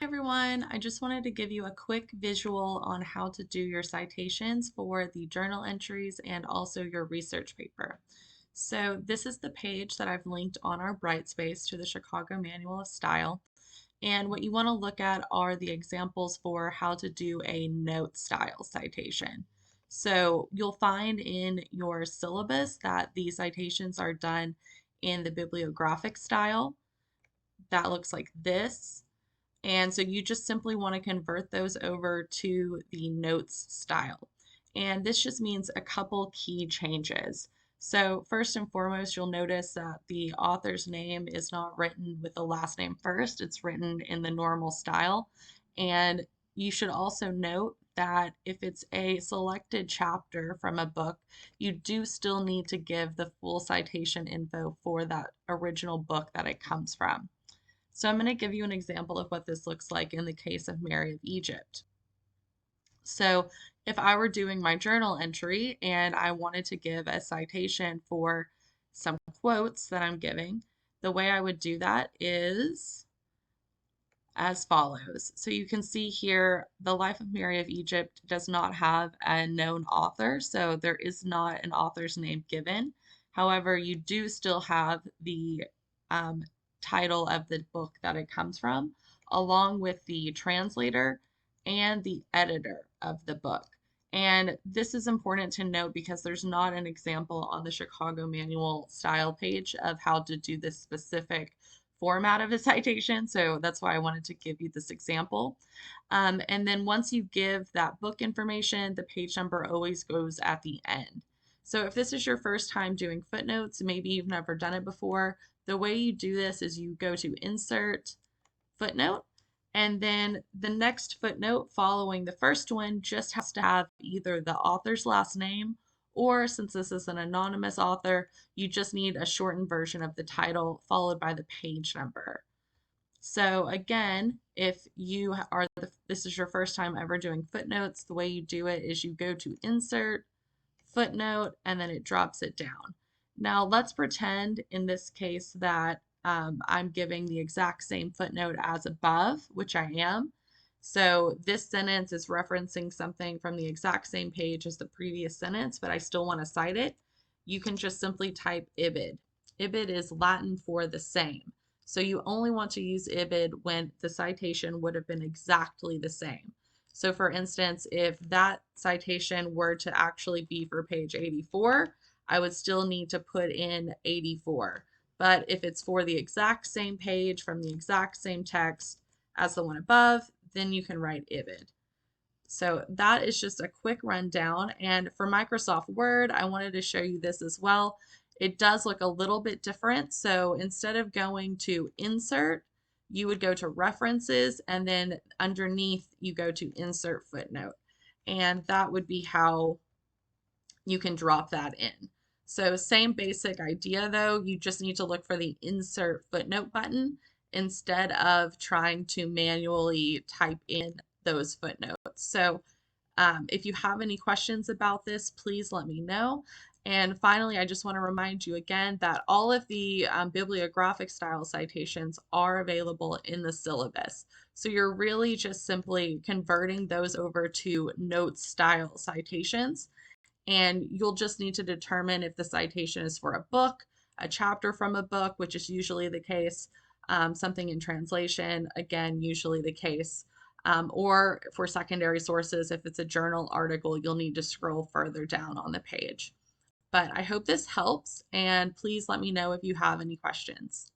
Hi everyone, I just wanted to give you a quick visual on how to do your citations for the journal entries and also your research paper. So this is the page that I've linked on our Brightspace to the Chicago Manual of Style. And what you want to look at are the examples for how to do a note style citation. So you'll find in your syllabus that the citations are done in the bibliographic style. That looks like this. And so you just simply want to convert those over to the notes style. And this just means a couple key changes. So first and foremost, you'll notice that the author's name is not written with the last name first. It's written in the normal style. And you should also note that if it's a selected chapter from a book, you do still need to give the full citation info for that original book that it comes from. So I'm going to give you an example of what this looks like in the case of Mary of Egypt. So if I were doing my journal entry and I wanted to give a citation for some quotes that I'm giving, the way I would do that is as follows. So you can see here, the Life of Mary of Egypt does not have a known author, so there is not an author's name given. However, you do still have the um, title of the book that it comes from, along with the translator and the editor of the book. And this is important to note because there's not an example on the Chicago Manual style page of how to do this specific format of a citation. So that's why I wanted to give you this example. And then once you give that book information, the page number always goes at the end. So if this is your first time doing footnotes, maybe you've never done it before, the way you do this is you go to Insert, Footnote, and then the next footnote following the first one just has to have either the author's last name, or since this is an anonymous author, you just need a shortened version of the title followed by the page number. So again, if this is your first time ever doing footnotes, the way you do it is you go to Insert, Footnote, and then it drops it down. Now let's pretend in this case that I'm giving the exact same footnote as above, which I am. So this sentence is referencing something from the exact same page as the previous sentence, but I still want to cite it. You can just simply type ibid. Ibid is Latin for the same. So you only want to use ibid when the citation would have been exactly the same. So for instance, if that citation were to actually be for page 84, I would still need to put in 84. But if it's for the exact same page from the exact same text as the one above, then you can write ibid. So that is just a quick rundown. And for Microsoft Word, I wanted to show you this as well. It does look a little bit different. So instead of going to Insert, you would go to References, and then underneath you go to Insert Footnote. And that would be how you can drop that in. So same basic idea though, you just need to look for the Insert Footnote button instead of trying to manually type in those footnotes. So if you have any questions about this, please let me know. And finally, I just want to remind you again that all of the bibliographic style citations are available in the syllabus. So you're really just simply converting those over to note style citations. And you'll just need to determine if the citation is for a book, a chapter from a book, which is usually the case, something in translation, again, usually the case. Or for secondary sources, if it's a journal article, you'll need to scroll further down on the page. But I hope this helps, and please let me know if you have any questions.